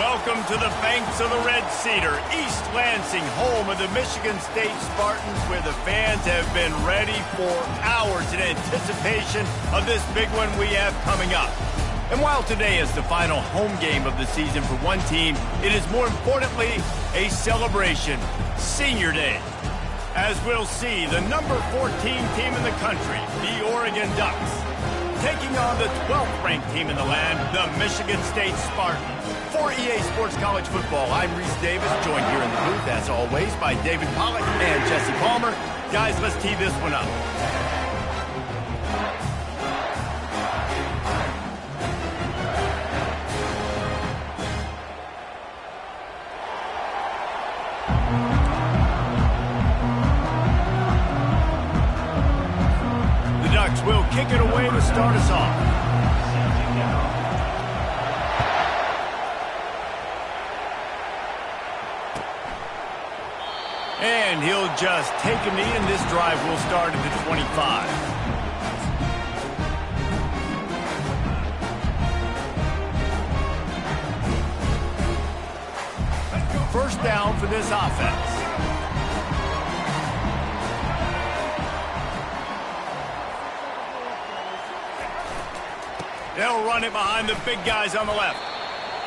Welcome to the banks of the Red Cedar, East Lansing, home of the Michigan State Spartans, where the fans have been ready for hours in anticipation of this big one we have coming up. And while today is the final home game of the season for one team, it is more importantly a celebration, Senior Day. As we'll see, the number 14 team in the country, the Oregon Ducks, taking on the 12th ranked team in the land, the Michigan State Spartans. For EA Sports College Football, I'm Reese Davis, joined here in the booth, as always, by David Pollack and Jesse Palmer. Guys, let's tee this one up. The Ducks will kick it away to start us off. And he'll just take a knee, and this drive will start at the 25. First down for this offense. They'll run it behind the big guys on the left.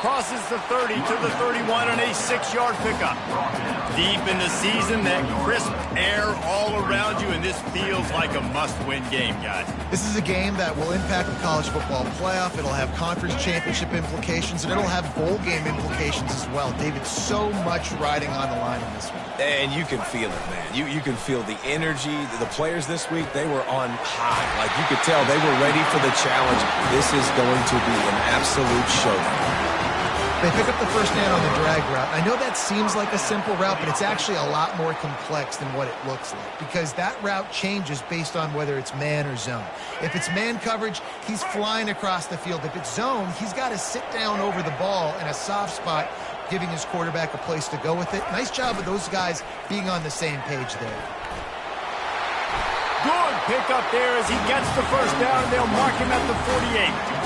Crosses the 30 to the 31 on a 6-yard pickup. Deep in the season, that crisp air all around you, and this feels like a must-win game, guys. This is a game that will impact the college football playoff. It'll have conference championship implications, and it'll have bowl game implications as well. David, so much riding on the line in this one. And you can feel it, man. You can feel the energy. The players this week, they were on high. Like, you could tell they were ready for the challenge. This is going to be an absolute showdown. They pick up the first down on the drag route. I know that seems like a simple route, but it's actually a lot more complex than what it looks like, because that route changes based on whether it's man or zone. If it's man coverage, he's flying across the field. If it's zone, he's got to sit down over the ball in a soft spot, giving his quarterback a place to go with it. Nice job of those guys being on the same page there. Good pick up there as he gets the first down, and they'll mark him at the 48.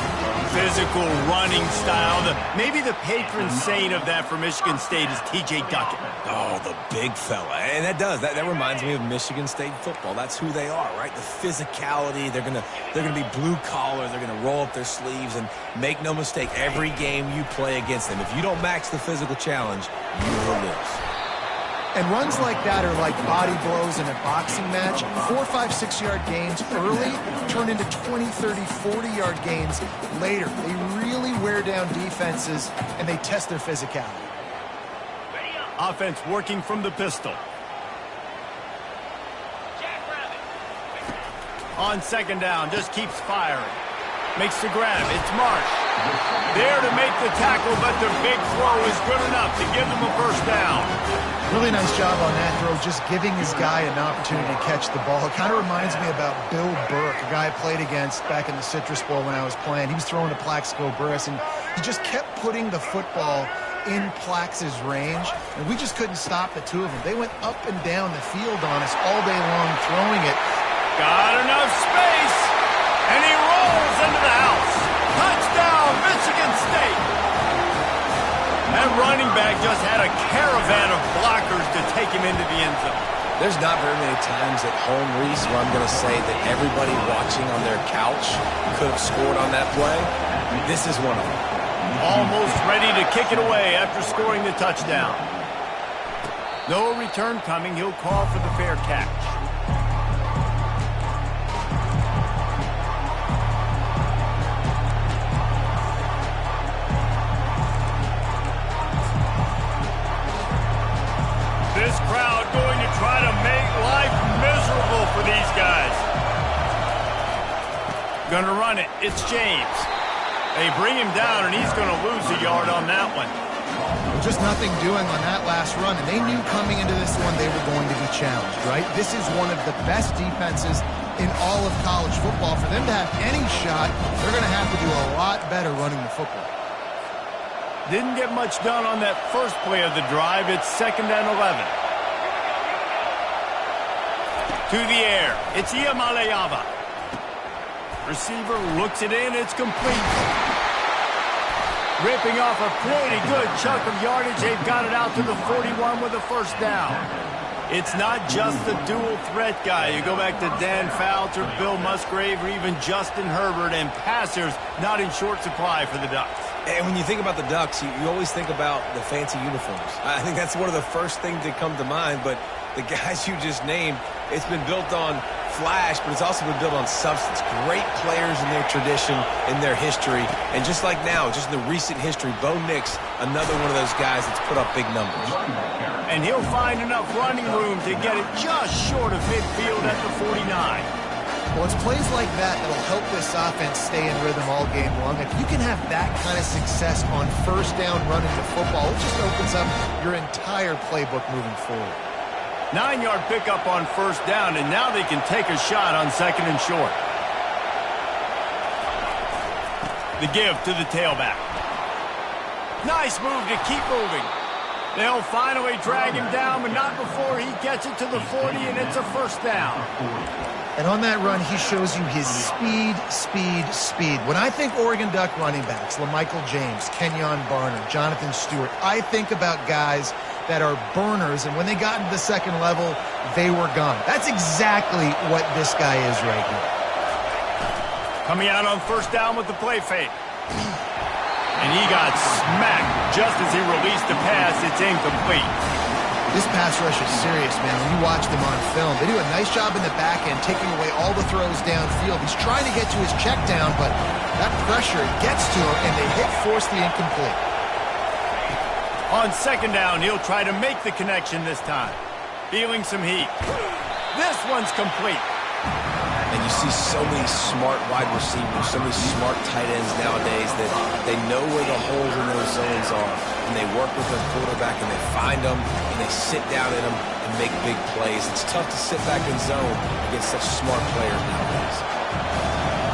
Physical running style. Maybe the patron saint of that for Michigan State is T.J. Duckett. Oh, the big fella. And that reminds me of Michigan State football. That's who they are, right? The physicality. They're gonna be blue collar. They're gonna roll up their sleeves, and make no mistake, every game you play against them, if you don't match the physical challenge, you will lose. And runs like that are like body blows in a boxing match. 4, 5, 6-yard gains early turn into 20, 30, 40-yard gains later. They really wear down defenses, and they test their physicality. Offense working from the pistol. On second down, just keeps firing. Makes the grab. It's Marsh. There to make the tackle, but the big throw is good enough to give them a first down. Really nice job on that throw, just giving his guy an opportunity to catch the ball. It kind of reminds me about Bill Burke, a guy I played against back in the Citrus Bowl when I was playing. He was throwing to Plaxico Burress, and he just kept putting the football in Plax's range, and we just couldn't stop the two of them. They went up and down the field on us all day long throwing it. Got enough space, and he rolls into the house. Touchdown, Michigan State. That running back just had a caravan of blockers to take him into the end zone. There's not very many times at home, Reese, where I'm going to say that everybody watching on their couch could have scored on that play. This is one of them. Almost ready to kick it away after scoring the touchdown. No return coming. He'll call for the fair catch. This crowd going to try to make life miserable for these guys. Gonna run it. It's James. They bring him down, and he's going to lose a yard on that one. Just nothing doing on that last run, and they knew coming into this one they were going to be challenged, right? This is one of the best defenses in all of college football. For them to have any shot, they're going to have to do a lot better running the football. Didn't get much done on that first play of the drive. It's 2nd and 11. To the air. It's Iamaleava. Receiver looks it in. It's complete. Ripping off a pretty good chunk of yardage. They've got it out to the 41 with a first down. It's not just the dual threat guy. You go back to Dan Fouts or Bill Musgrave or even Justin Herbert, and passers not in short supply for the Ducks. And when you think about the Ducks, you always think about the fancy uniforms. I think that's one of the first things that come to mind, but the guys you just named, it's been built on flash, but it's also been built on substance. Great players in their tradition, in their history, and just like now, just in the recent history, Bo Nix, another one of those guys that's put up big numbers. And he'll find enough running room to get it just short of midfield at the 49. Well, it's plays like that that'll help this offense stay in rhythm all game long. If you can have that kind of success on first down running the football, it just opens up your entire playbook moving forward. 9-yard pickup on first down, and now they can take a shot on second and short. The give to the tailback. Nice move to keep moving. They'll finally drag him down, but not before he gets it to the 40, and it's a first down. And on that run, he shows you his speed, speed, speed. When I think Oregon Duck running backs, LaMichael James, Kenyon Barner, Jonathan Stewart, I think about guys that are burners, and when they got into the second level, they were gone. That's exactly what this guy is right here. Coming out on first down with the play fake. And he got smacked just as he released the pass. It's incomplete. This pass rush is serious, man. When you watch them on film, they do a nice job in the back end, taking away all the throws downfield. He's trying to get to his check down, but that pressure gets to him, and they force the incomplete. On second down, he'll try to make the connection this time. Feeling some heat. This one's complete. And you see so many smart wide receivers, so many smart tight ends nowadays that they know where the holes in those zones are, and they work with their quarterback, and they find them, and they sit down in them and make big plays. It's tough to sit back in zone against such smart players nowadays.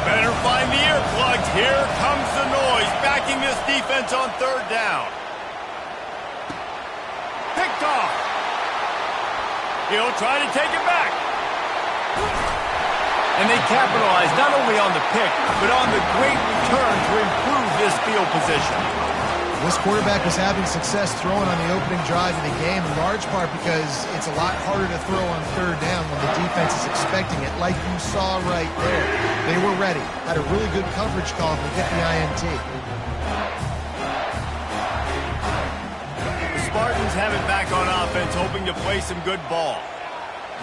Better find the earplugs. Here comes the noise, backing this defense on third down. Picked off. He'll try to take it back. And they capitalize not only on the pick, but on the great return to improve this field position. This quarterback was having success throwing on the opening drive of the game, in large part because it's a lot harder to throw on third down when the defense is expecting it, like you saw right there. They were ready, had a really good coverage call to get the INT. The Spartans have it back on offense, hoping to play some good ball.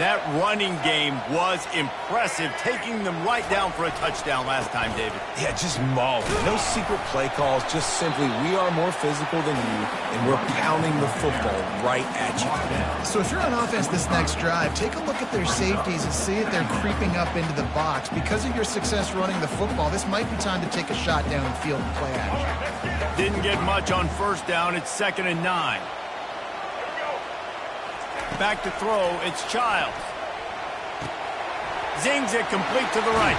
That running game was impressive, taking them right down for a touchdown last time, David. Yeah, just mauling. No secret play calls, just simply we are more physical than you, and we're pounding the football right at you. So if you're on offense this next drive, take a look at their safeties and see if they're creeping up into the box. Because of your success running the football, this might be time to take a shot downfield and play action. Didn't get much on first down. It's 2nd and 9. Back to throw, it's Childs. Zings it complete to the right.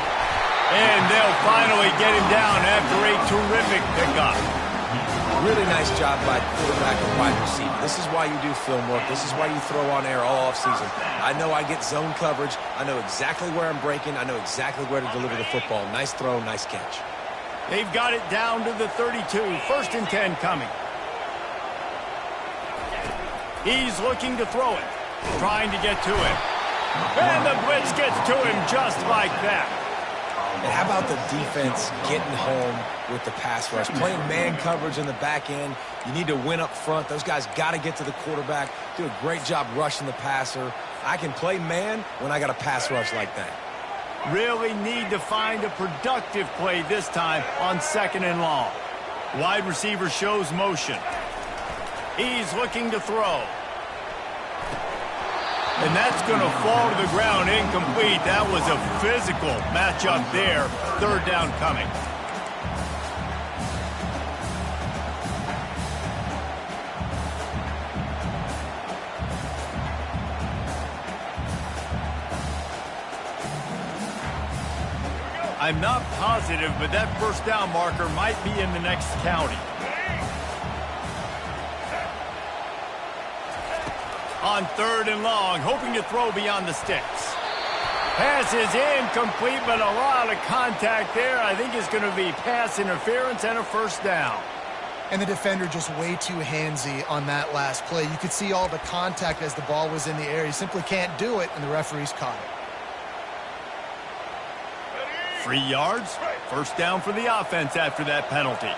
And they'll finally get him down after a terrific pickup. Really nice job by quarterback and wide receiver. This is why you do film work. This is why you throw on air all offseason. I know I get zone coverage. I know exactly where I'm breaking. I know exactly where to deliver the football. Nice throw, nice catch. They've got it down to the 32. 1st and 10 coming. He's looking to throw it, trying to get to it. And the blitz gets to him just like that. And how about the defense getting home with the pass rush? Playing man coverage in the back end. You need to win up front. Those guys got to get to the quarterback. Do a great job rushing the passer. I can play man when I got a pass rush like that. Really need to find a productive play this time on 2nd and long. Wide receiver shows motion. He's looking to throw. And that's going to fall to the ground incomplete. That was a physical matchup there. 3rd down coming. I'm not positive, but that first down marker might be in the next county. On 3rd and long, hoping to throw beyond the sticks. Pass is incomplete, but a lot of contact there. I think it's going to be pass interference and a first down. and the defender just way too handsy on that last play. You could see all the contact as the ball was in the air. He simply can't do it, and the referee's caught it. 3 yards, first down for the offense after that penalty.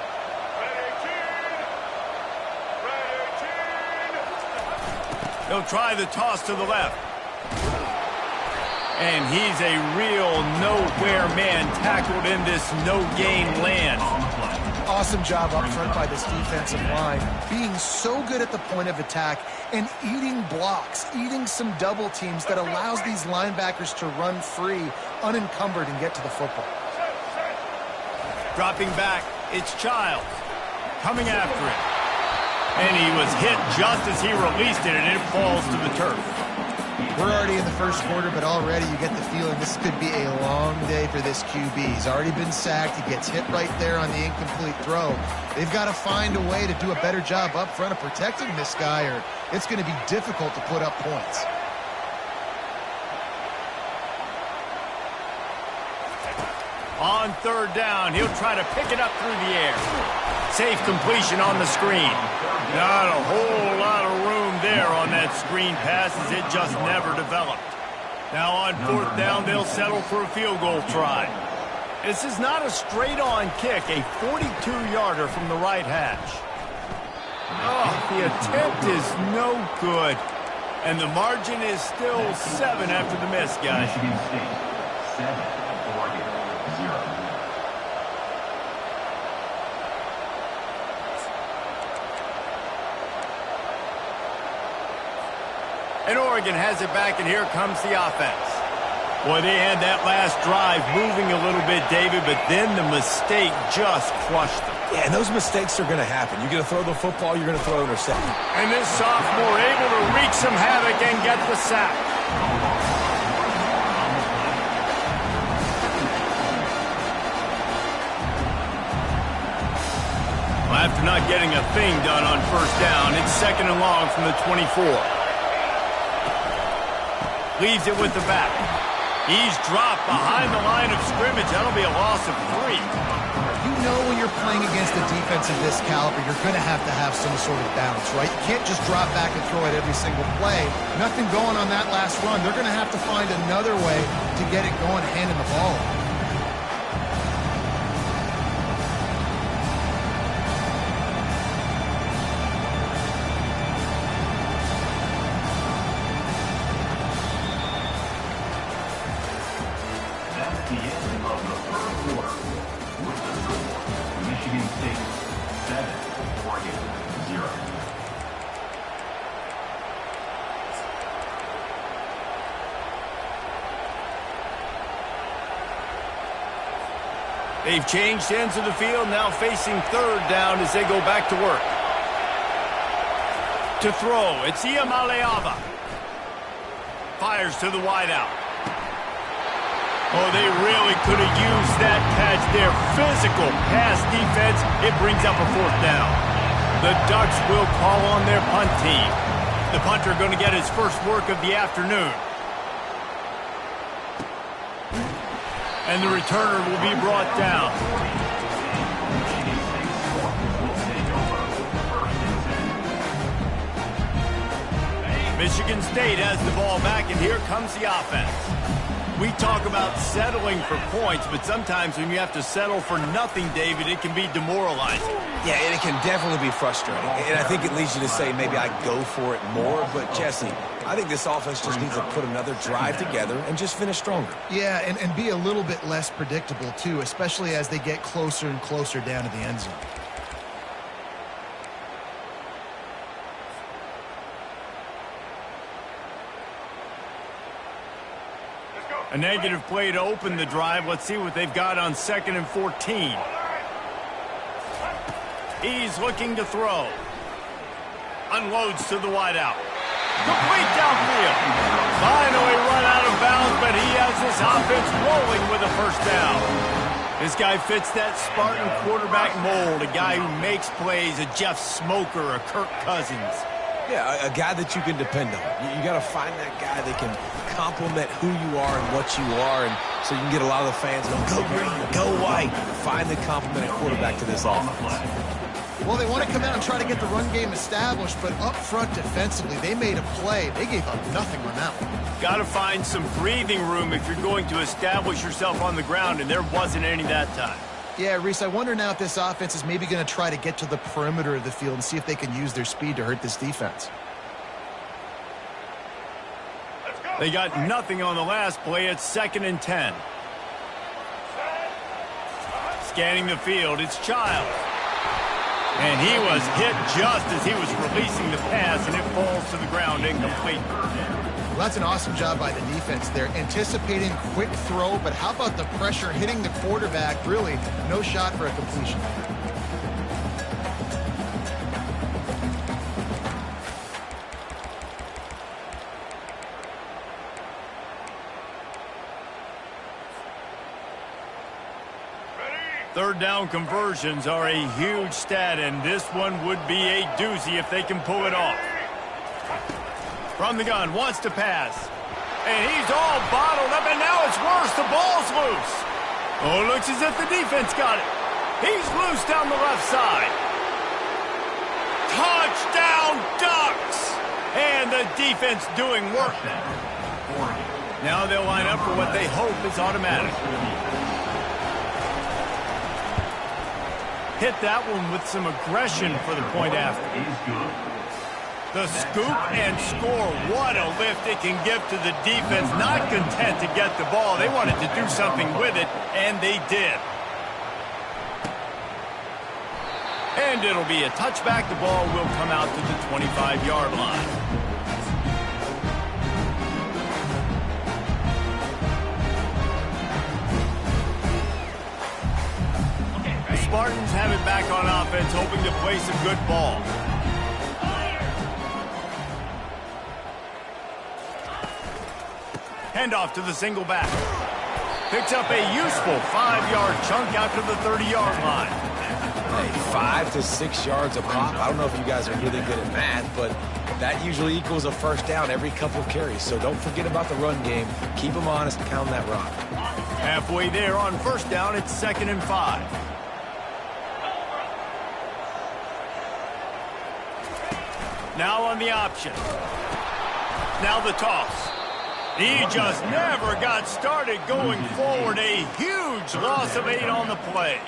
He'll try the toss to the left. And he's a real nowhere man tackled in this no-gain land. Awesome job up front by this defensive line, being so good at the point of attack and eating blocks, eating some double teams that allows these linebackers to run free, unencumbered, and get to the football. Dropping back, it's Childs. Coming after him. And he was hit just as he released it, and it falls to the turf. We're already in the first quarter, but already you get the feeling this could be a long day for this QB. He's already been sacked. He gets hit right there on the incomplete throw. They've got to find a way to do a better job up front of protecting this guy, or it's going to be difficult to put up points. On third down, he'll try to pick it up through the air. Safe completion on the screen. Not a whole lot of room there on that screen pass as it just never developed. Now on fourth down, they'll settle for a field goal try. This is not a straight-on kick, a 42-yarder from the right hash. Oh, the attempt is no good. And the margin is still 7 after the miss, guys. Michigan State, 7. And Oregon has it back, and here comes the offense. Boy, they had that last drive moving a little bit, David, but then the mistake just crushed them. Yeah, and those mistakes are going to happen. You're going to throw the football, you're going to throw interception. And this sophomore able to wreak some havoc and get the sack. Well, after not getting a thing done on first down, it's 2nd and long from the 24. Leaves it with the back. He's dropped behind the line of scrimmage. That'll be a loss of 3. You know when you're playing against a defense of this caliber, you're going to have some sort of balance, right? You can't just drop back and throw it every single play. Nothing going on that last run. They're going to have to find another way to get it going, handing the ball off. They've changed ends of the field, now facing third down as they go back to work. To throw, it's Iamaleava. Fires to the wideout. Oh, they really could have used that catch there. Physical pass defense, it brings up a fourth down. The Ducks will call on their punt team. The punter going to get his first work of the afternoon. And the returner will be brought down. Michigan State has the ball back, and here comes the offense. We talk about settling for points, but sometimes when you have to settle for nothing, David, it can be demoralizing. Yeah, and it can definitely be frustrating. And I think it leads you to say maybe I go for it more. But, Jesse, I think this offense just needs to put another drive together and just finish stronger. Yeah, and be a little bit less predictable, too, especially as they get closer and closer down to the end zone. A negative play to open the drive. Let's see what they've got on 2nd and 14. He's looking to throw. Unloads to the wideout. Complete downfield. Finally run out of bounds, but he has this offense rolling with a first down. This guy fits that Spartan quarterback mold, a guy who makes plays, a Jeff Smoker, a Kirk Cousins. Yeah, a guy that you can depend on. You got to find that guy that can complement who you are and what you are, and so you can get a lot of the fans going, go green, go white. Find the complementing quarterback to this offense. Well, they want to come out and try to get the run game established, but up front defensively, they made a play. They gave up nothing on that one. Got to find some breathing room if you're going to establish yourself on the ground, and there wasn't any that time. Yeah, Reese, I wonder now if this offense is maybe going to try to get to the perimeter of the field and see if they can use their speed to hurt this defense. They got nothing on the last play. It's 2nd and 10. Scanning the field, it's Childs. And he was hit just as he was releasing the pass, and it falls to the ground incomplete. Well, that's an awesome job by the defense there. Anticipating quick throw, but how about the pressure hitting the quarterback? Really, no shot for a completion. Third down conversions are a huge stat, and this one would be a doozy if they can pull it off. From the gun, wants to pass. And he's all bottled up, and now it's worse. The ball's loose. Oh, it looks as if the defense got it. He's loose down the left side. Touchdown, Ducks! And the defense doing work now. Now they'll line up for what they hope is automatic. Hit that one with some aggression for the point after. The scoop and score. What a lift it can give to the defense. Not content to get the ball. They wanted to do something with it, and they did. And it'll be a touchback. The ball will come out to the 25-yard line. Spartans have it back on offense, hoping to play some good ball. Handoff to the single back. Picks up a useful 5-yard chunk out to the 30-yard line. Hey, 5 to 6 yards a pop. I don't know if you guys are really good at math, but that usually equals a first down every couple of carries. So don't forget about the run game. Keep them honest, pound that rock. Halfway there on first down, it's 2nd and 5. Now on the option. Now the toss. He just never got started going forward. A huge loss of 8 on the play.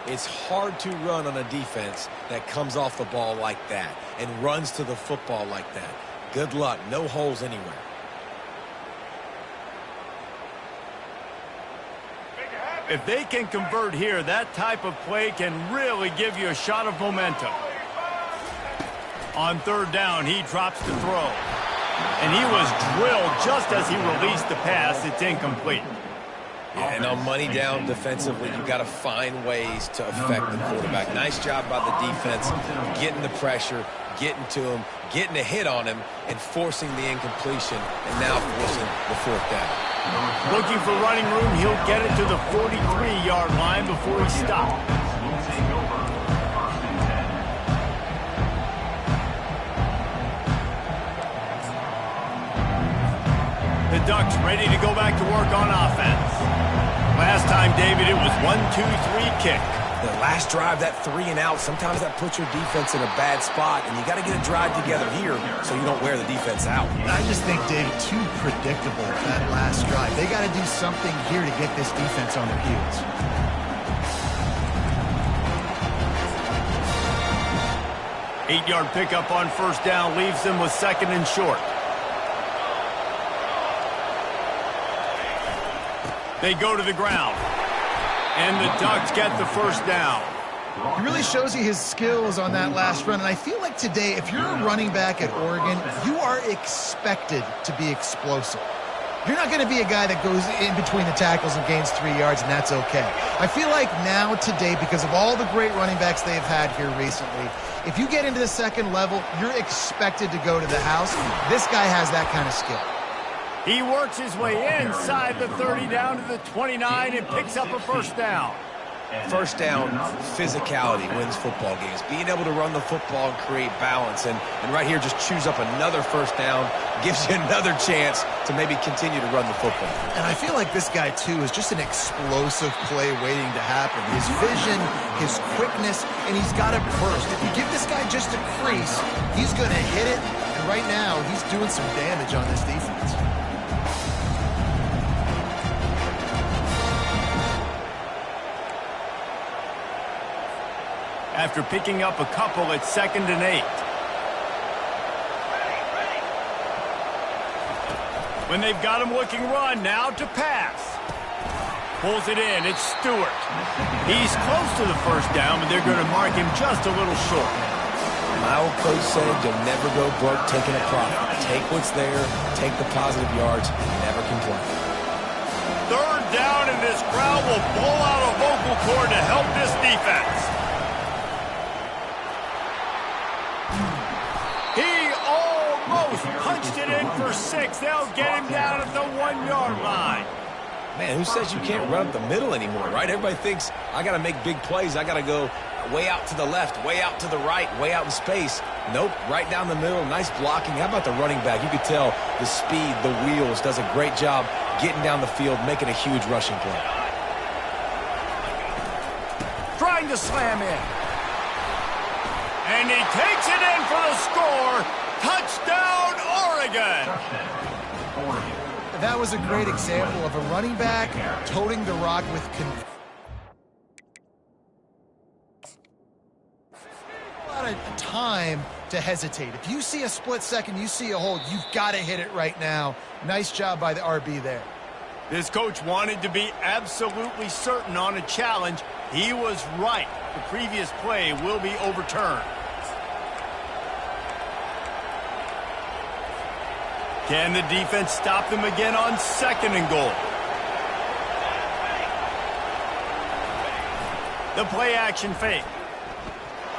It's hard to run on a defense that comes off the ball like that and runs to the football like that. Good luck. No holes anywhere. If they can convert here, that type of play can really give you a shot of momentum. On third down, he drops the throw. And he was drilled just as he released the pass. It's incomplete. Yeah, and on money down defensively, you've got to find ways to affect the quarterback. Nice job by the defense, getting the pressure, getting to him, getting a hit on him, and forcing the incompletion, and now forcing the fourth down. Looking for running room, he'll get it to the 43-yard line before he stops. The Ducks ready to go back to work on offense. Last time, David, it was 1-2-3 kick. The last drive, that 3 and out, sometimes that puts your defense in a bad spot, and you got to get a drive together here so you don't wear the defense out. I just think, David, too predictable that last drive. They got to do something here to get this defense on their heels. Eight-yard pickup on first down leaves them with 2nd and short. They go to the ground. And the Ducks get the first down. He really shows you his skills on that last run. And I feel like today, if you're a running back at Oregon, you are expected to be explosive. You're not going to be a guy that goes in between the tackles and gains 3 yards, and that's okay. I feel like now today, because of all the great running backs they've had here recently, if you get into the second level, you're expected to go to the house. This guy has that kind of skill. He works his way inside the 30 down to the 29 and picks up a first down. First down, physicality wins football games. Being able to run the football and create balance. And right here, just choose up another first down, gives you another chance to maybe continue to run the football. And I feel like this guy, too, is just an explosive play waiting to happen. His vision, his quickness, and he's got it burst. If you give this guy just a crease, he's going to hit it. And right now, he's doing some damage on this defense. After picking up a couple at 2nd and 8. When they've got him looking run, now to pass. Pulls it in, it's Stewart. He's close to the first down, but they're going to mark him just a little short. My old coach said you'll never go broke taking a profit. Take what's there, take the positive yards, never complain. 3rd down, and this crowd will pull out a vocal cord to help this defense. He almost punched it in for 6. They'll get him down at the 1-yard line. Man, who says you can't run up the middle anymore, right? Everybody thinks I got to make big plays. I got to go way out to the left, way out to the right, way out in space. Nope, right down the middle. Nice blocking. How about the running back? You could tell the speed, the wheels, does a great job getting down the field, making a huge rushing play. Trying to slam in. And he takes it in for the score. Touchdown, Oregon. That was a great example of a running back toting the rock with a lot of time to hesitate. If you see a split second, you see a hold, you've got to hit it right now. Nice job by the RB there. This coach wanted to be absolutely certain on a challenge. He was right. The previous play will be overturned. Can the defense stop them again on 2nd and goal? The play action fake.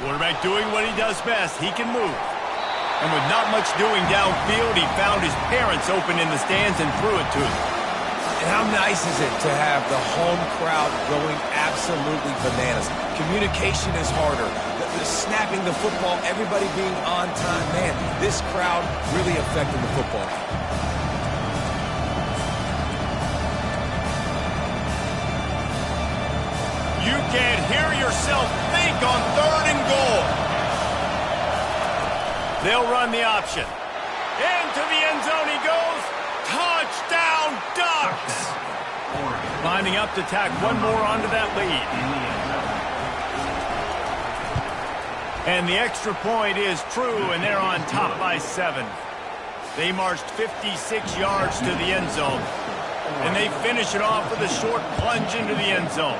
Quarterback doing what he does best. He can move. And with not much doing downfield, he found his parents open in the stands and threw it to them. And how nice is it to have the home crowd going absolutely bananas? Communication is harder. The snapping the football, everybody being on time. Man, this crowd really affected the football. You can't hear yourself think on 3rd and goal. They'll run the option. Into the end zone he goes. Touchdown, Ducks! Lining up to tack one more onto that lead. And the extra point is true, and they're on top by 7. They marched 56 yards to the end zone, and they finish it off with a short plunge into the end zone.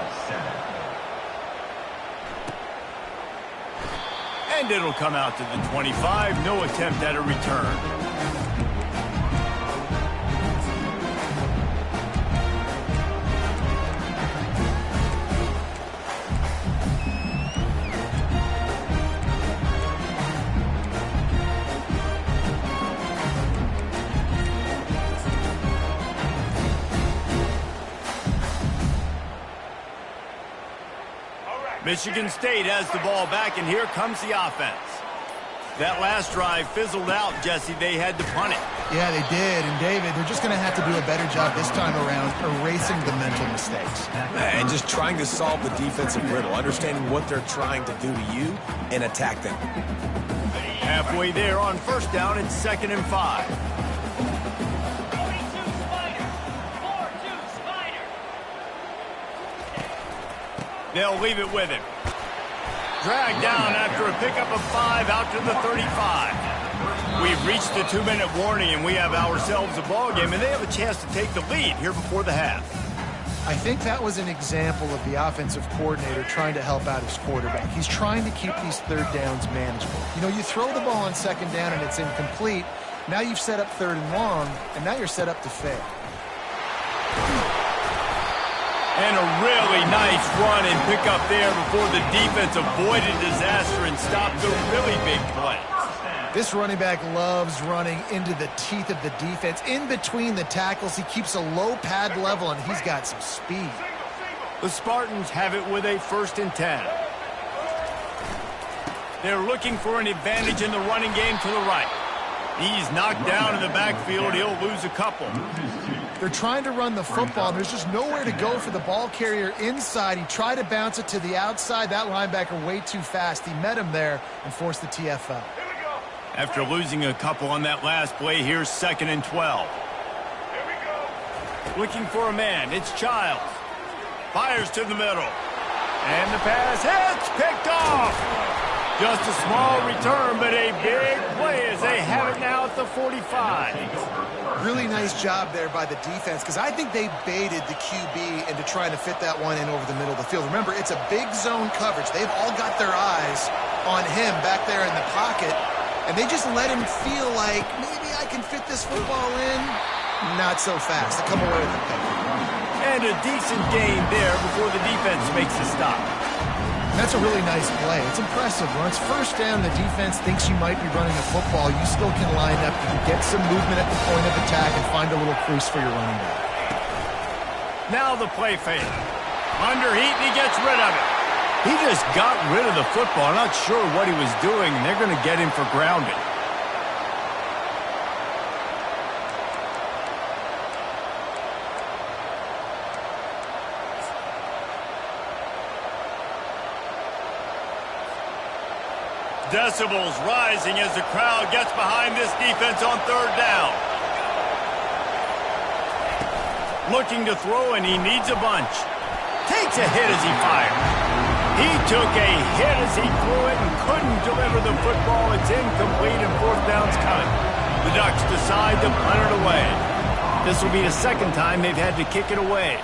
And it'll come out to the 25. No attempt at a return. Michigan State has the ball back, and here comes the offense. That last drive fizzled out, Jesse. They had to punt it. Yeah, they did. And, David, they're just going to have to do a better job this time around erasing the mental mistakes. And just trying to solve the defensive riddle, understanding what they're trying to do to you and attack them. Halfway there on 1st down, it's 2nd and 5. They'll leave it with him. Dragged down after a pickup of 5 out to the 35. We've reached the 2-minute warning, and we have ourselves a ball game, and they have a chance to take the lead here before the half. I think that was an example of the offensive coordinator trying to help out his quarterback. He's trying to keep these 3rd downs manageable. You know, you throw the ball on 2nd down and it's incomplete. Now you've set up 3rd and long, and now you're set up to fail. And a really nice run and pick up there before the defense avoided disaster and stopped the really big play. This running back loves running into the teeth of the defense. In between the tackles, he keeps a low pad level, and he's got some speed. The Spartans have it with a 1st and 10. They're looking for an advantage in the running game to the right. He's knocked down in the backfield. He'll lose a couple. They're trying to run the football. There's just nowhere to go for the ball carrier inside. He tried to bounce it to the outside. That linebacker way too fast. He met him there and forced the TFL. After losing a couple on that last play, here's 2nd and 12. Looking for a man. It's Childs. Fires to the middle. And the pass hits. Picked off. Just a small return, but a big play as they have it now at the 45. Really nice job there by the defense because I think they baited the QB into trying to fit that one in over the middle of the field. Remember, it's a big zone coverage. They've all got their eyes on him back there in the pocket, and they just let him feel like maybe I can fit this football in. Not so fast. They come away with the pick. And a decent gain there before the defense makes a stop. That's a really nice play. It's impressive. When it's 1st down, the defense thinks you might be running a football. You still can line up. You can get some movement at the point of attack and find a little crease for your running back. Now the play fake. Under heat, and he gets rid of it. He just got rid of the football. Not sure what he was doing, and they're going to get him for grounding. Decibels rising as the crowd gets behind this defense on 3rd down. Looking to throw, and he needs a bunch. Takes a hit as he fired. He took a hit as he threw it and couldn't deliver the football. It's incomplete and 4th down's coming. The Ducks decide to punt it away. This will be the 2nd time they've had to kick it away.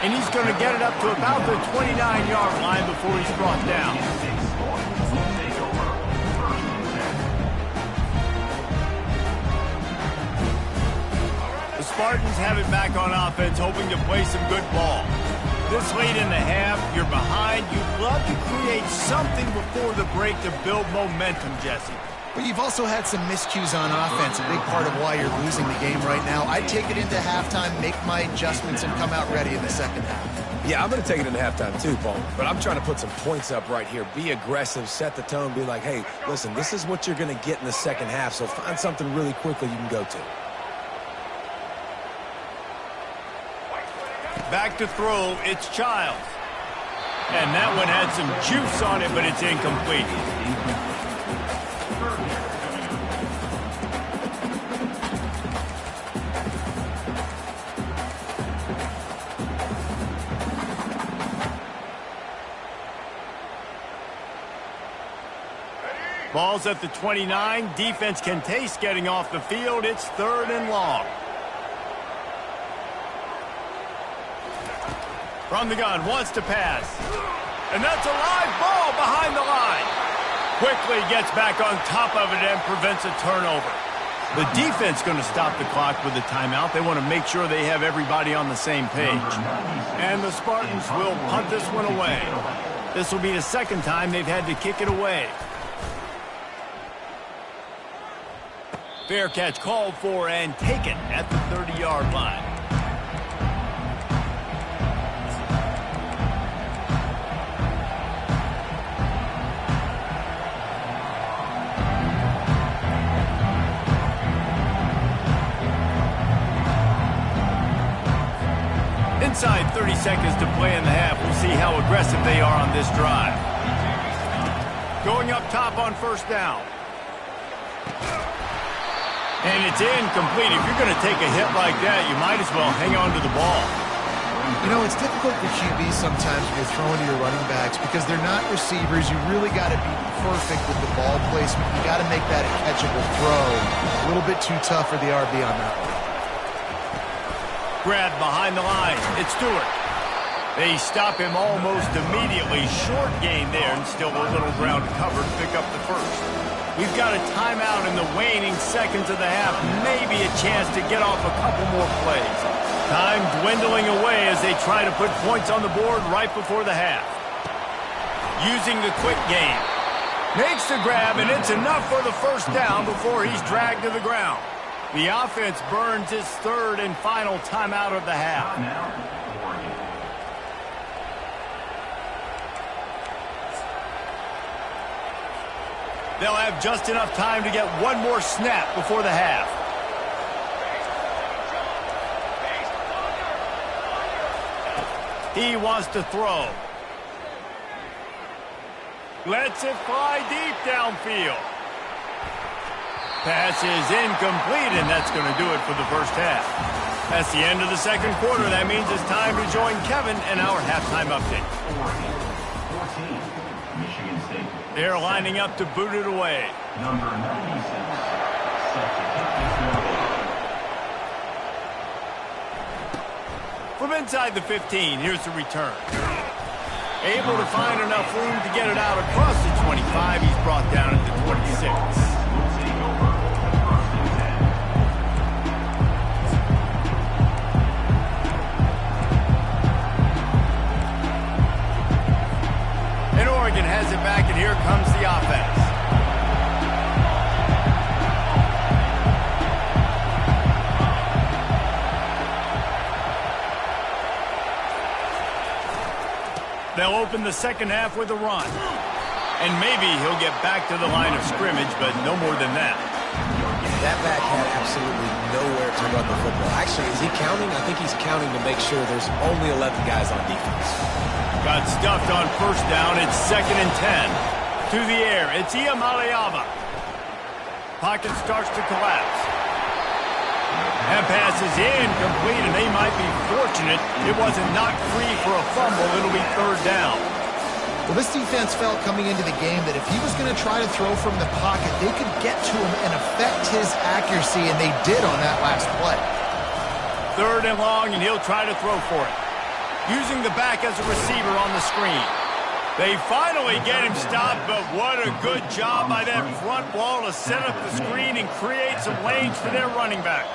And he's going to get it up to about the 29-yard line before he's brought down. The Spartans have it back on offense, hoping to play some good ball. This late in the half, you're behind. You'd love to create something before the break to build momentum, Jesse. But you've also had some miscues on offense, a big part of why you're losing the game right now. I'd take it into halftime, make my adjustments, and come out ready in the 2nd half. Yeah, I'm going to take it into halftime too, Paul. But I'm trying to put some points up right here. Be aggressive, set the tone, be like, hey, listen, this is what you're going to get in the 2nd half, so find something really quickly you can go to. Back to throw, it's Childs. And that one had some juice on it, but it's incomplete. Ball's at the 29. Defense can taste getting off the field. It's 3rd and long. From the gun, wants to pass. And that's a live ball behind the line. Quickly gets back on top of it and prevents a turnover. The defense going to stop the clock with a timeout. They want to make sure they have everybody on the same page. And the Spartans will punt this one away. This will be the 2nd time they've had to kick it away. Fair catch called for and taken at the 30-yard line. Inside 30 seconds to play in the half. We'll see how aggressive they are on this drive. Going up top on 1st down. And it's incomplete. If you're going to take a hit like that, you might as well hang on to the ball. You know, it's difficult for QBs sometimes when you're throwing to your running backs because they're not receivers. You really got to be perfect with the ball placement. You got to make that a catchable throw. A little bit too tough for the RB on that one. Grabbed behind the line. It's Stewart. They stop him almost immediately. Short gain there and still a little ground covered to pick up the 1st. We've got a timeout in the waning seconds of the half. Maybe a chance to get off a couple more plays. Time dwindling away as they try to put points on the board right before the half. Using the quick game. Makes the grab, and it's enough for the 1st down before he's dragged to the ground. The offense burns its third and final timeout of the half. They'll have just enough time to get one more snap before the half. He wants to throw. Lets it fly deep downfield. Pass is incomplete, and that's going to do it for the first half. That's the end of the second quarter. That means it's time to join Kevin in our halftime update. 14, Michigan State. They're lining up to boot it away. Number 96, set to kick the field goal. From inside the 15, here's the return. Able to find enough room to get it out across the 25. He's brought down at the 26. Will take over first and 10. And Oregon has it back, and here comes the offense. They'll open the second half with a run. And maybe he'll get back to the line of scrimmage, but no more than that. That back had absolutely nowhere to run the football. Actually, is he counting? I think he's counting to make sure there's only 11 guys on defense. Got stuffed on first down. It's 2nd and 10. To the air. It's Iamaleava. Pocket starts to collapse. That pass is incomplete, and they might be fortunate it wasn't knocked free for a fumble. It'll be third down. Well, this defense felt coming into the game that if he was going to try to throw from the pocket, they could get to him and affect his accuracy, and they did on that last play. Third and long, and he'll try to throw for it. Using the back as a receiver on the screen. They finally get him stopped, but what a good job by that front wall to set up the screen and create some lanes for their running back.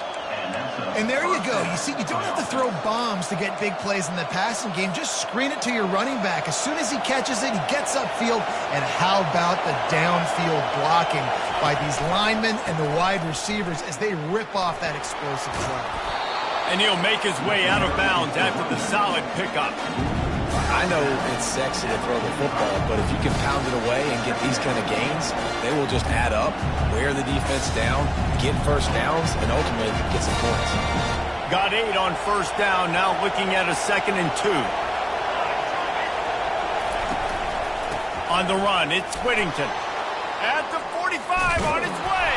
And there you go. You see, you don't have to throw bombs to get big plays in the passing game. Just screen it to your running back. As soon as he catches it, he gets upfield. And how about the downfield blocking by these linemen and the wide receivers as they rip off that explosive play. And he'll make his way out of bounds after the solid pickup. I know it's sexy to throw the football, but if you can pound it away and get these kind of gains, they will just add up, wear the defense down, get first downs, and ultimately get some points. Got 8 on first down, now looking at a 2nd and 2. On the run, it's Whittington. At the 45, on its way.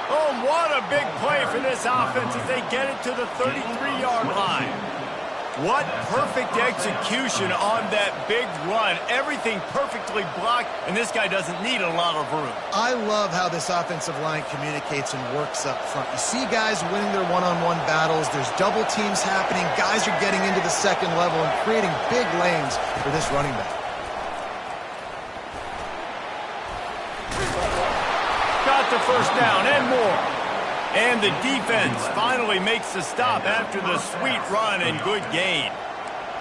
Oh, what a big play for this offense as they get it to the 33-yard line. What perfect execution on that big run. Everything perfectly blocked, and this guy doesn't need a lot of room. I love how this offensive line communicates and works up front. You see guys winning their one-on-one battles. There's double teams happening. Guys are getting into the second level and creating big lanes for this running back. Got the first down and more. And the defense finally makes the stop after the sweet run and good gain.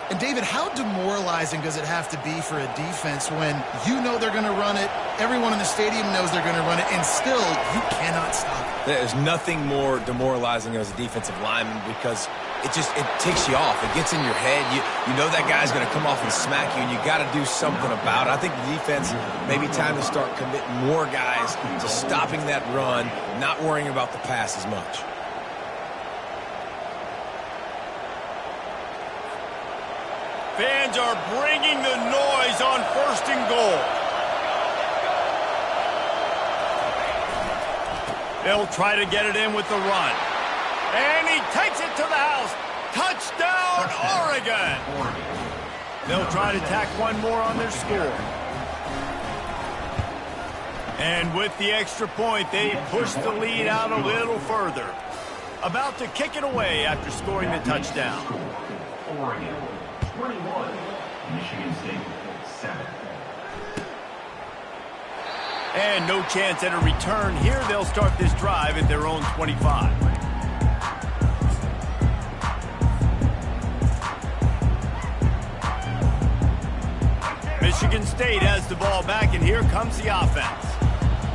And, David, how demoralizing does it have to be for a defense when you know they're going to run it, everyone in the stadium knows they're going to run it, and still you cannot stop it? There's nothing more demoralizing as a defensive lineman because it ticks you off. It gets in your head. You know that guy's going to come off and smack you, and you got to do something about it. I think the defense, maybe time to start committing more guys to stopping that run, not worrying about the pass as much. Fans are bringing the noise on 1st and goal. They'll try to get it in with the run. And he takes it to the house. Touchdown, Oregon! They'll try to tack one more on their score. And with the extra point, they push the lead out a little further. About to kick it away after scoring the touchdown. Oregon 21, Michigan State 7. And no chance at a return here. They'll start this drive at their own 25. Michigan State has the ball back, and here comes the offense.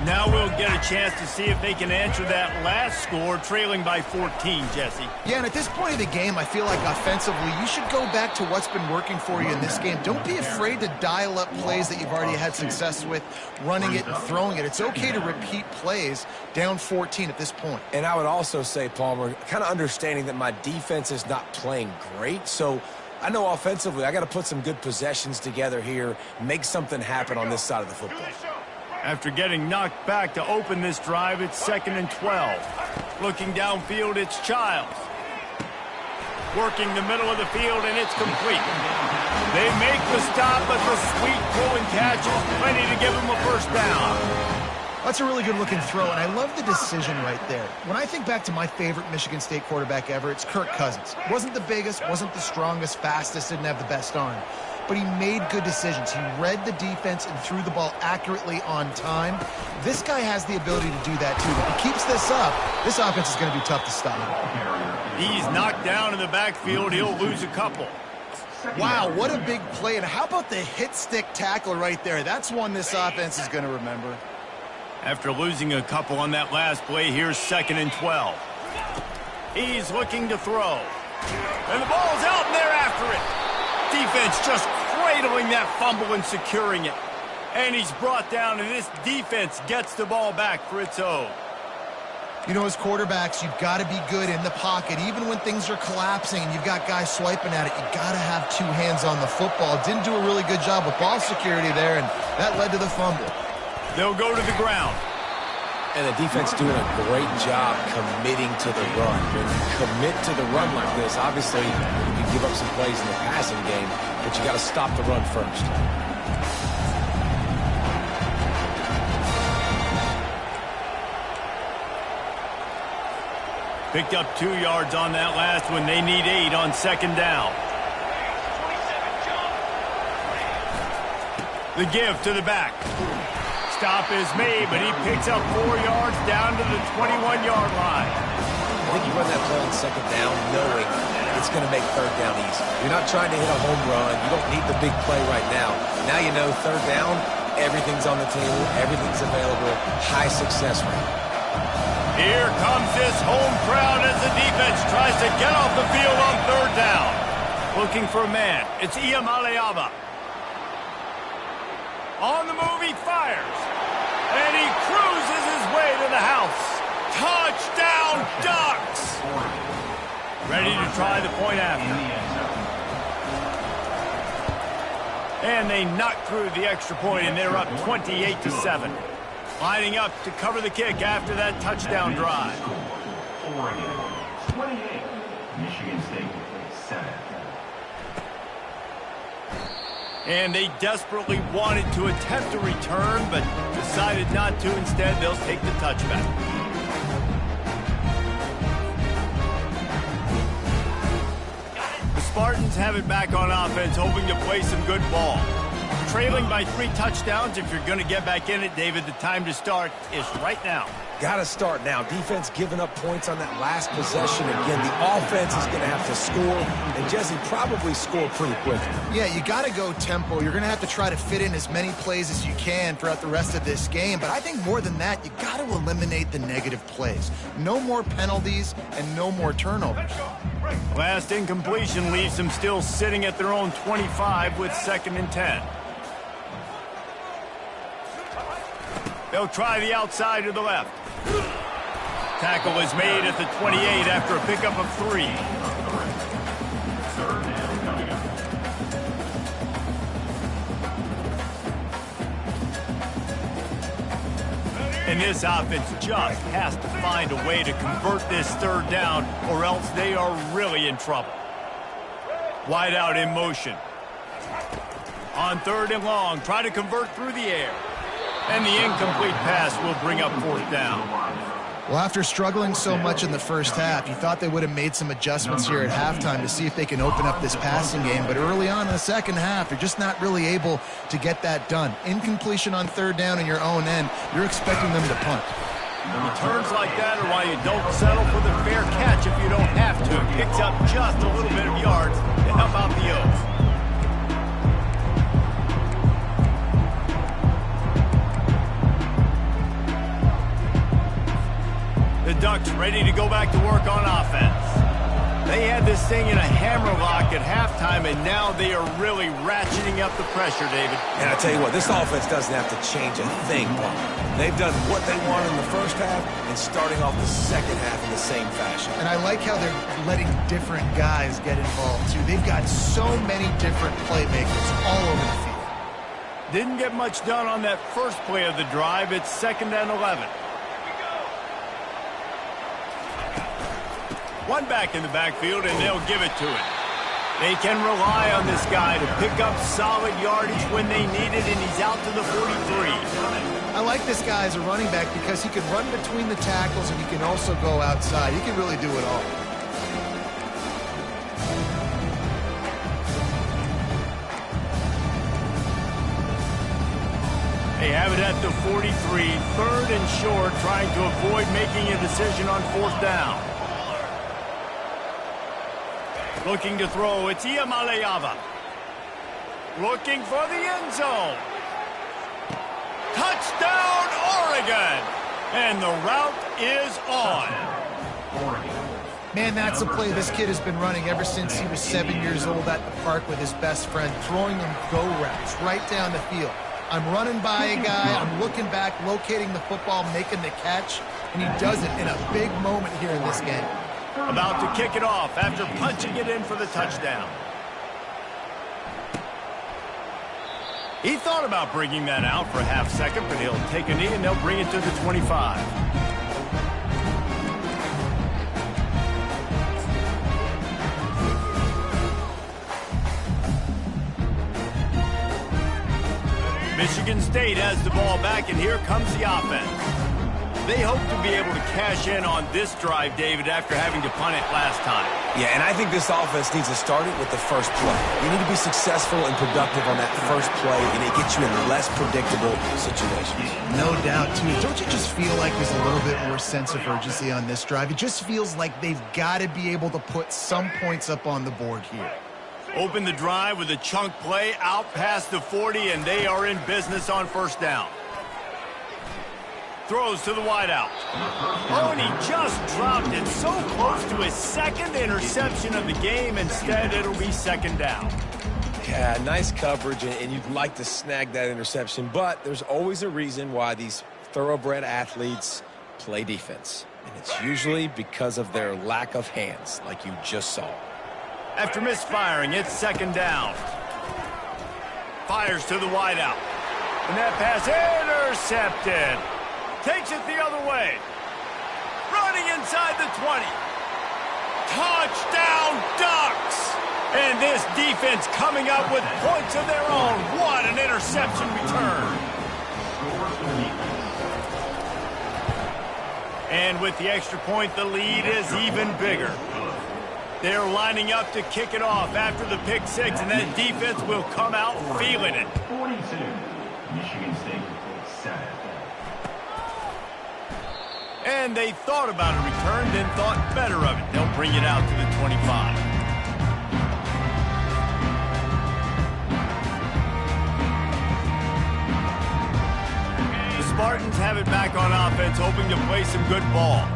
Now we'll get a chance to see if they can answer that last score, trailing by 14, Jesse. Yeah, and at this point of the game, I feel like offensively, you should go back to what's been working for you in this game. Don't be afraid to dial up plays that you've already had success with, running it and throwing it. It's okay to repeat plays down 14 at this point. And I would also say, Palmer, kind of understanding that my defense is not playing great, so I know offensively I got to put some good possessions together here, make something happen on this side of the football. After getting knocked back to open this drive, it's 2nd and 12. Looking downfield, it's Childs. Working the middle of the field, and it's complete. They make the stop, but the sweet pull and catch is plenty to give them a first down. That's a really good-looking throw, and I love the decision right there. When I think back to my favorite Michigan State quarterback ever, it's Kirk Cousins. Wasn't the biggest, wasn't the strongest, fastest, didn't have the best arm. But he made good decisions. He read the defense and threw the ball accurately on time. This guy has the ability to do that, too. If he keeps this up, this offense is going to be tough to stop. He's knocked down in the backfield. He'll lose a couple. Wow, what a big play. And how about the hit-stick tackle right there? That's one this offense is going to remember. After losing a couple on that last play, here's 2nd and 12. He's looking to throw. And the ball's out, and they're after it. Defense just cradling that fumble and securing it. And he's brought down, and this defense gets the ball back for its own. You know, as quarterbacks, you've got to be good in the pocket. Even when things are collapsing and you've got guys swiping at it, you've got to have two hands on the football. Didn't do a really good job with ball security there, and that led to the fumble. They'll go to the ground. And the defense doing a great job committing to the run. When you commit to the run like this, obviously you can give up some plays in the passing game, but you got to stop the run first. Picked up 2 yards on that last one. They need 8 on 2nd down. The give to the back. Stop is made, but he picks up 4 yards down to the 21-yard line. I think you run that play on 2nd down knowing it's going to make 3rd down easy. You're not trying to hit a home run. You don't need the big play right now. Now you know 3rd down, everything's on the table, everything's available, high success rate. Here comes this home crowd as the defense tries to get off the field on 3rd down. Looking for a man. It's Iamaleava. On the move, he fires. And he cruises his way to the house. Touchdown, Ducks! Ready to try the point after. And they knock through the extra point, and they're up 28-7. Lining up to cover the kick after that touchdown drive. Oregon, 28. Michigan State, 7. And they desperately wanted to attempt a return, but decided not to. Instead, they'll take the touchback. The Spartans have it back on offense, hoping to play some good ball. Trailing by 3 touchdowns. If you're going to get back in it, David, the time to start is right now. Got to start now. Defense giving up points on that last possession. Again, the offense is going to have to score, and Jesse probably score pretty quickly. Yeah, you got to go tempo. You're going to have to try to fit in as many plays as you can throughout the rest of this game. But I think more than that, you got to eliminate the negative plays. No more penalties and no more turnovers. Last incompletion leaves them still sitting at their own 25 with 2nd and 10. They'll try the outside to the left. Tackle is made at the 28 after a pickup of 3. And this offense just has to find a way to convert this 3rd down, or else they are really in trouble. Wide out in motion. On 3rd and long, try to convert through the air. And the incomplete pass will bring up 4th down. Well, after struggling so much in the first half, you thought they would have made some adjustments here at halftime to see if they can open up this passing game. But early on in the second half, they're just not really able to get that done. Incompletion on 3rd down in your own end, you're expecting them to punt. Returns like that are why you don't settle for the fair catch if you don't have to. It picks up just a little bit of yards to help out the O's. Ducks ready to go back to work on offense. They had this thing in a hammerlock at halftime, and now they are really ratcheting up the pressure, David. And I tell you what, this offense doesn't have to change a thing, Paul. They've done what they wanted in the first half and starting off the second half in the same fashion. And I like how they're letting different guys get involved, too. They've got so many different playmakers all over the field. Didn't get much done on that first play of the drive. It's 2nd and 11. One back in the backfield, and they'll give it to it. They can rely on this guy to pick up solid yardage when they need it, and he's out to the 43. I like this guy as a running back because he can run between the tackles and he can also go outside. He can really do it all. They have it at the 43, 3rd and short, trying to avoid making a decision on 4th down. Looking to throw, it's Iamaleava. Looking for the end zone. Touchdown, Oregon! And the route is on. Man, that's a play this kid has been running ever since he was 7 years old at the park with his best friend, throwing him go routes right down the field. I'm running by a guy, I'm looking back, locating the football, making the catch, and he does it in a big moment here in this game. About to kick it off after punching it in for the touchdown. He thought about bringing that out for a half second, but he'll take a knee and they'll bring it to the 25. Michigan State has the ball back, and here comes the offense. They hope to be able to cash in on this drive, David, after having to punt it last time. Yeah, and I think this offense needs to start it with the first play. You need to be successful and productive on that first play, and it gets you in less predictable situations. No doubt, too. Don't you just feel like there's a little bit more sense of urgency on this drive? It just feels like they've got to be able to put some points up on the board here. Open the drive with a chunk play out past the 40, and they are in business on 1st down. Throws to the wideout. Oh, and he just dropped it so close to his 2nd interception of the game. Instead, it'll be 2nd down. Yeah, nice coverage, and you'd like to snag that interception, but there's always a reason why these thoroughbred athletes play defense. And it's usually because of their lack of hands, like you just saw. After misfiring, it's 2nd down. Fires to the wideout. And that pass intercepted. Takes it the other way. Running inside the 20. Touchdown, Ducks! And this defense coming up with points of their own. What an interception return. And with the extra point, the lead is even bigger. They're lining up to kick it off after the pick 6, and that defense will come out feeling it. 42, Michigan State, 7. And they thought about a return, then thought better of it. They'll bring it out to the 25. The Spartans have it back on offense, hoping to play some good ball.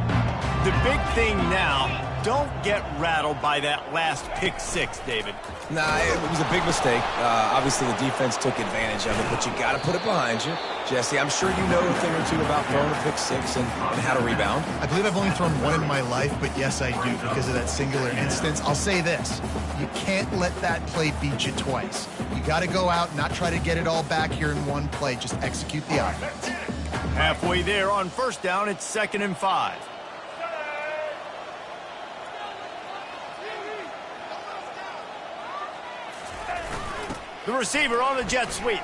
The big thing now, don't get rattled by that last pick 6, David. Nah, it was a big mistake. Obviously, the defense took advantage of it, but you got to put it behind you. Jesse, I'm sure you know a thing or two about throwing a pick 6 and how to rebound. I believe I've only thrown one in my life, but yes, I do because of that singular instance. I'll say this. You can't let that play beat you twice. You got to go out, not try to get it all back here in one play. Just execute the offense. Halfway there on 1st down, it's 2nd and 5. The receiver on the jet sweep.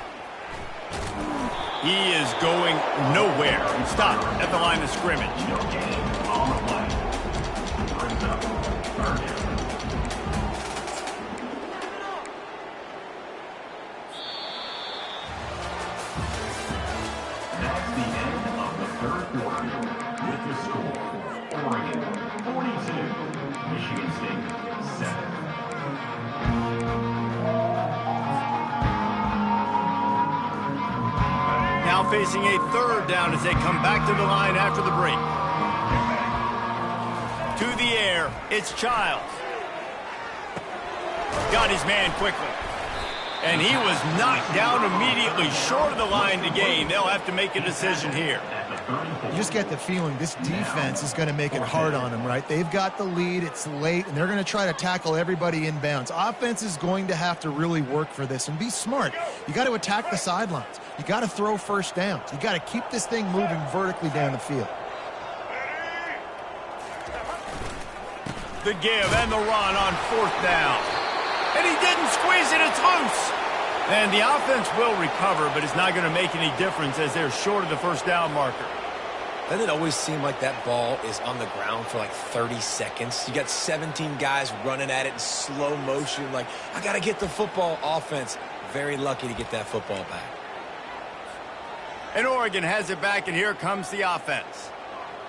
He is going nowhere. Stop at the line of scrimmage. That's the end of the 3rd quarter. With the score, Oregon 42, Michigan State 7. Now facing a 3rd down as they come back to the line after the break. to the air. It's Childs. Got his man quickly. And he was knocked down immediately short of the line to gain. They'll have to make a decision here. You just get the feeling this defense is going to make it hard on them, right? They've got the lead, it's late, and they're going to try to tackle everybody inbounds. Offense is going to have to really work for this and be smart. You got to attack the sidelines. You got to throw first downs. You got to keep this thing moving vertically down the field. The give and the run on 4th down. And he didn't squeeze it, it's loose. And the offense will recover, but it's not going to make any difference as they're short of the first down marker. Doesn't it always seem like that ball is on the ground for like 30 seconds? You got 17 guys running at it in slow motion. Like, I got to get the football. Offense, very lucky to get that football back. And Oregon has it back, and here comes the offense.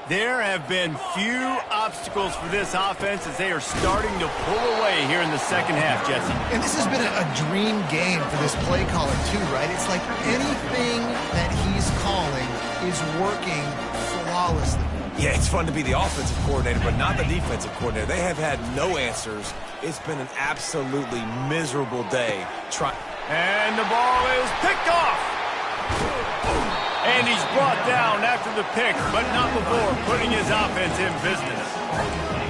There have been few obstacles for this offense as they are starting to pull away here in the second half, Jesse. And this has been a dream game for this play caller, too, right? It's like anything that he's calling is working flawlessly. Yeah, it's fun to be the offensive coordinator, but not the defensive coordinator. They have had no answers. It's been an absolutely miserable day. And the ball is picked off. And he's brought down after the pick, but not before putting his offense in business.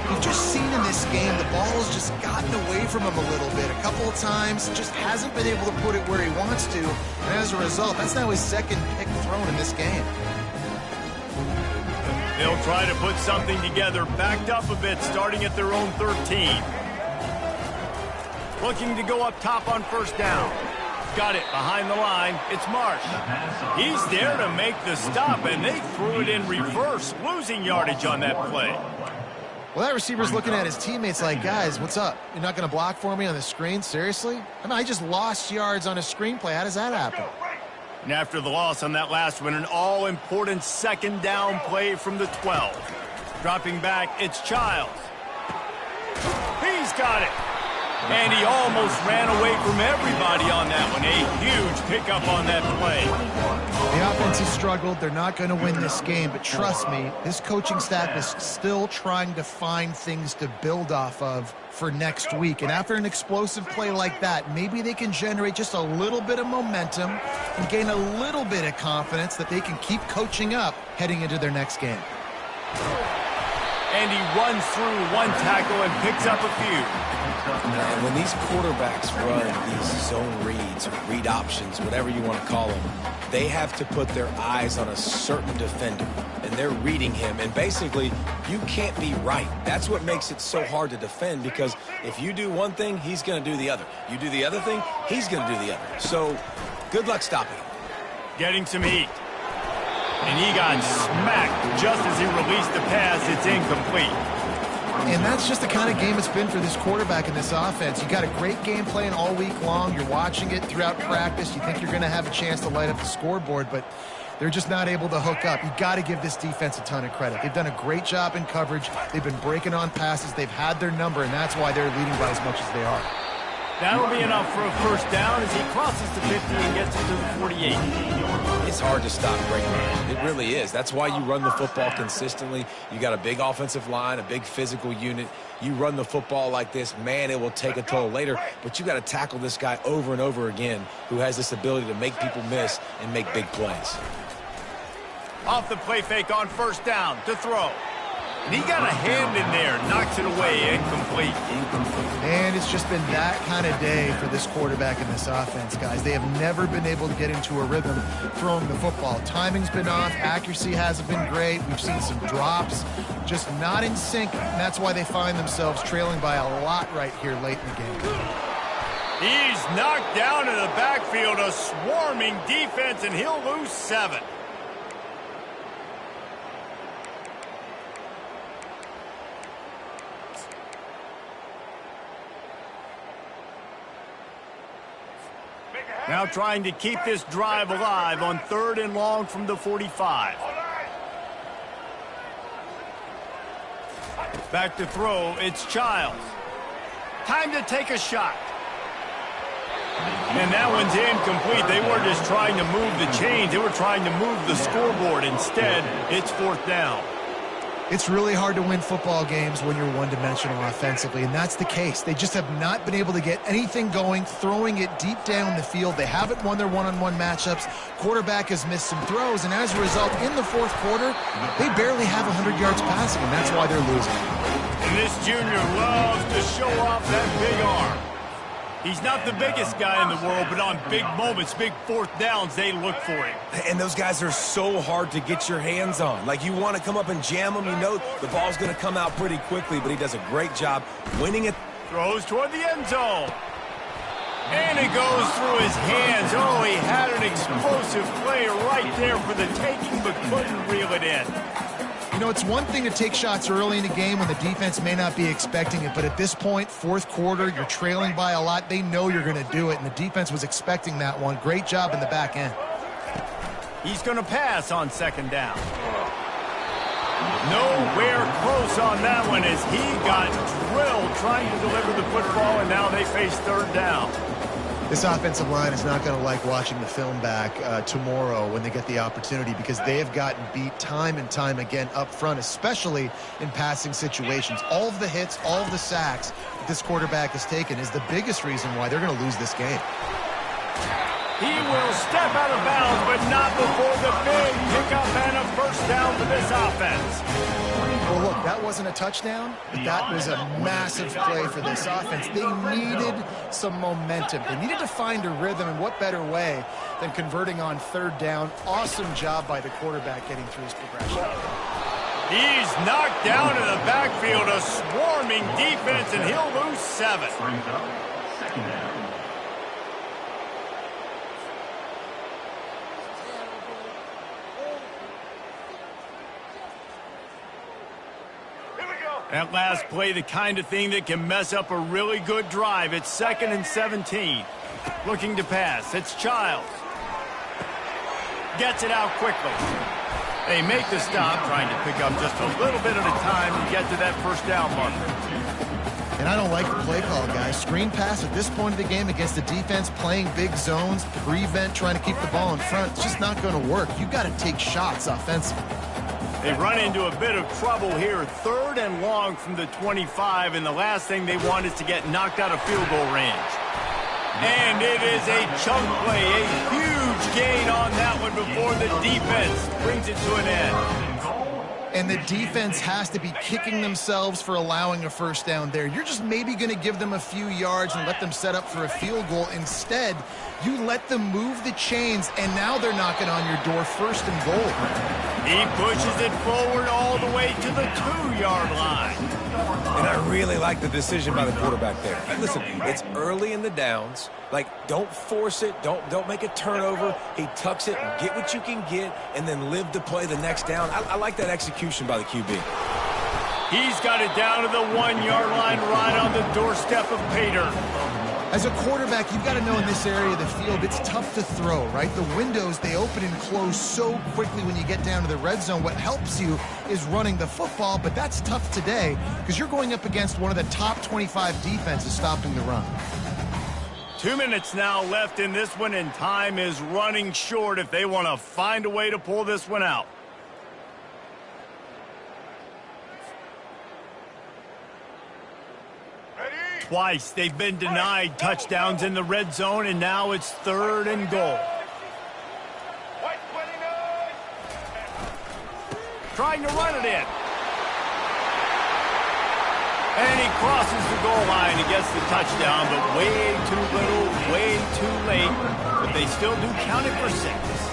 You've just seen in this game, the ball's just gotten away from him a little bit. A couple of times, just hasn't been able to put it where he wants to. And as a result, that's now his second pick thrown in this game. They'll try to put something together, backed up a bit, starting at their own 13. Looking to go up top on 1st down. Got it behind the line. It's Marsh. He's there to make the stop, and they threw it in reverse, losing yardage on that play. Well, that receiver's looking at his teammates like, guys, what's up? You're not going to block for me on the screen? Seriously? I mean, I just lost yards on a screenplay. How does that happen? And after the loss on that last one, an all-important 2nd down play from the 12. Dropping back, it's Childs. He's got it. And he almost ran away from everybody on that one. A huge pickup on that play. The offense has struggled. They're not going to win this game. But trust me, this coaching staff is still trying to find things to build off of for next week. And after an explosive play like that, maybe they can generate just a little bit of momentum and gain a little bit of confidence that they can keep coaching up heading into their next game. And he runs through one tackle and picks up a few. And when these quarterbacks run these zone reads, or read options, whatever you want to call them, they have to put their eyes on a certain defender, and they're reading him. And basically, you can't be right. That's what makes it so hard to defend, because if you do one thing, he's going to do the other. You do the other thing, he's going to do the other. So, good luck stopping him. Getting some heat. And he got smacked just as he released the pass. It's incomplete. And that's just the kind of game it's been for this quarterback in this offense. You got a great game plan all week long. You're watching it throughout practice. You think you're going to have a chance to light up the scoreboard, but they're just not able to hook up. You got to give this defense a ton of credit. They've done a great job in coverage. They've been breaking on passes. They've had their number, and that's why they're leading by as much as they are. That'll be enough for a 1st down as he crosses the 50 and gets it to the 48. It's hard to stop great man. It really is. That's why you run the football consistently. You got a big offensive line, a big physical unit. You run the football like this, man, it will take a toll later. But you got to tackle this guy over and over again who has this ability to make people miss and make big plays. Off the play fake on 1st down to throw. And he got a hand in there, knocks it away, incomplete. And it's just been that kind of day for this quarterback in this offense, guys. They have never been able to get into a rhythm throwing the football. Timing's been off. Accuracy hasn't been great. We've seen some drops, just not in sync. And that's why they find themselves trailing by a lot right here late in the game. He's knocked down in the backfield, a swarming defense, and he'll lose 7. Now trying to keep this drive alive on 3rd and long from the 45. Back to throw, it's Childs. Time to take a shot. And that one's incomplete. They weren't just trying to move the chains. They were trying to move the scoreboard. Instead, it's 4th down. It's really hard to win football games when you're one-dimensional offensively, and that's the case. They just have not been able to get anything going, throwing it deep down the field. They haven't won their one-on-one matchups. Quarterback has missed some throws, and as a result, in the fourth quarter, they barely have 100 yards passing, and that's why they're losing. And this junior loves to show off that big arm. He's not the biggest guy in the world, but on big moments, big fourth downs, they look for him. And those guys are so hard to get your hands on. Like, you want to come up and jam them. You know the ball's going to come out pretty quickly, but he does a great job winning it. Throws toward the end zone. And it goes through his hands. Oh, he had an explosive play right there for the taking, but couldn't reel it in. You know, it's one thing to take shots early in the game when the defense may not be expecting it, but at this point, fourth quarter, you're trailing by a lot. They know you're going to do it, and the defense was expecting that one. Great job in the back end. He's going to pass on second down. Nowhere close on that one as he got drilled trying to deliver the football, and now they face third down. This offensive line is not going to like watching the film back tomorrow when they get the opportunity, because they have gotten beat time and time again up front, especially in passing situations. All of the hits, all of the sacks that this quarterback has taken is the biggest reason why they're going to lose this game. He will step out of bounds, but not before the big pickup and a first down for this offense. Well, look, that wasn't a touchdown, but that was a massive play for this offense. They needed some momentum. They needed to find a rhythm, and what better way than converting on third down. Awesome job by the quarterback getting through his progression. He's knocked down in the backfield, a swarming defense, and he'll lose 7. Brings up second down. That last play, the kind of thing that can mess up a really good drive. It's 2nd and 17. Looking to pass. It's Childs. Gets it out quickly. They make the stop, trying to pick up just a little bit at a time to get to that first down marker. And I don't like the play call, guys. Screen pass at this point of the game against the defense playing big zones, prevent, trying to keep the ball in front. It's just not going to work. You've got to take shots offensively. They run into a bit of trouble here. 3rd and long from the 25, and the last thing they want is to get knocked out of field goal range. And it is a chunk play, a huge gain on that one before the defense brings it to an end. And the defense has to be kicking themselves for allowing a first down there. You're just maybe going to give them a few yards and let them set up for a field goal. Instead, you let them move the chains, and now they're knocking on your door, 1st and goal. He pushes it forward all the way to the 2-yard line. And I really like the decision by the quarterback there. And listen, it's early in the downs. Like, don't force it. Don't make a turnover. He tucks it and get what you can get and then live to play the next down. I like that execution by the QB. He's got it down to the 1-yard line right on the doorstep of Pater. As a quarterback, you've got to know in this area of the field, it's tough to throw, right? The windows, they open and close so quickly when you get down to the red zone. What helps you is running the football, but that's tough today because you're going up against one of the top 25 defenses stopping the run. 2 minutes now left in this one, and time is running short if they want to find a way to pull this one out. Twice they've been denied touchdowns in the red zone, and now it's 3rd and goal. Trying to run it in. And he crosses the goal line. He gets the touchdown, but way too little, way too late. But they still do count it for 6.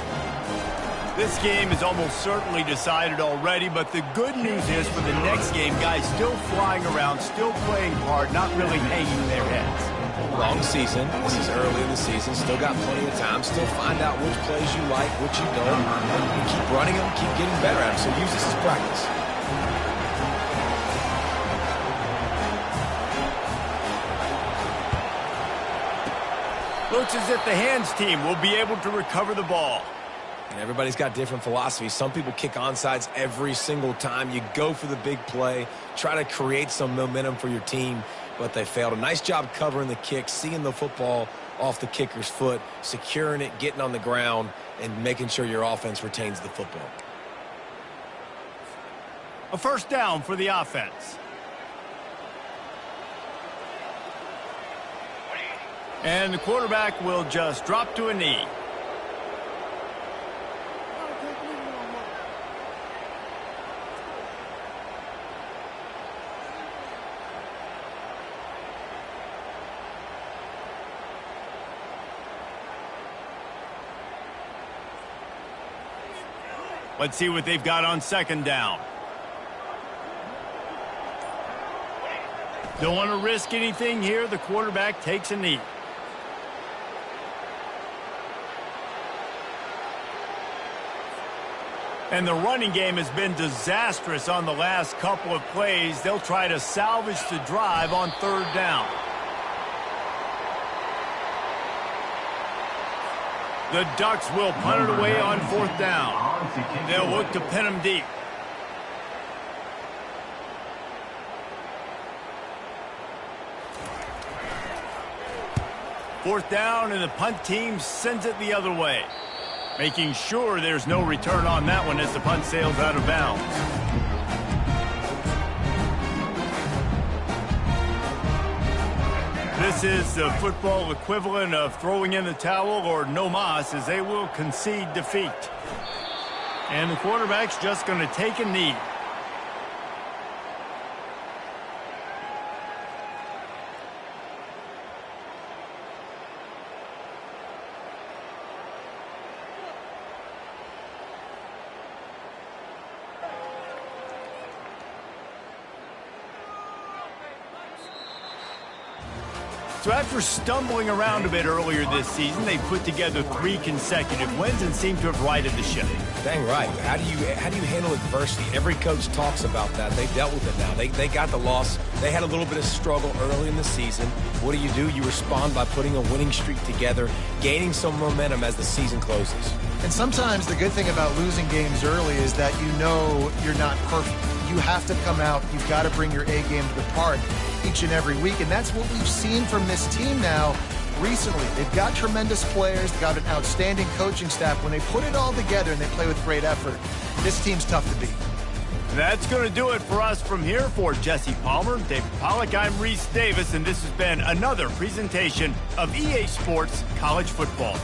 This game is almost certainly decided already, but the good news is for the next game, guys still flying around, still playing hard, not really hanging their heads. Long season. This is early in the season. Still got plenty of time. Still find out which plays you like, which you don't. And keep running them, keep getting better at them. So use this as practice. Looks as if the hands team will be able to recover the ball. And everybody's got different philosophies. Some people kick onside every single time. You go for the big play, try to create some momentum for your team, but they failed. A nice job covering the kick, seeing the football off the kicker's foot, securing it, getting on the ground, and making sure your offense retains the football. A first down for the offense. And the quarterback will just drop to a knee. Let's see what they've got on second down. Don't want to risk anything here. The quarterback takes a knee. And the running game has been disastrous on the last couple of plays. They'll try to salvage the drive on third down. The Ducks will punt it away on fourth down. They'll look to pin them deep. Fourth down, and the punt team sends it the other way, making sure there's no return on that one as the punt sails out of bounds. This is the football equivalent of throwing in the towel or no mas, as they will concede defeat. And the quarterback's just going to take a knee. So after stumbling around a bit earlier this season, they put together 3 consecutive wins and seem to have righted the ship. Dang right. How do you handle adversity? Every coach talks about that. They've dealt with it now. They got the loss. They had a little bit of struggle early in the season. What do? You respond by putting a winning streak together, gaining some momentum as the season closes. And sometimes the good thing about losing games early is that you know you're not perfect. You have to come out. You've got to bring your A game to the part each and every week. And that's what we've seen from this team now recently. They've got tremendous players. They've got an outstanding coaching staff. When they put it all together and they play with great effort, this team's tough to beat. That's going to do it for us from here. For Jesse Palmer, David Pollack, I'm Reese Davis, and this has been another presentation of EA Sports College Football.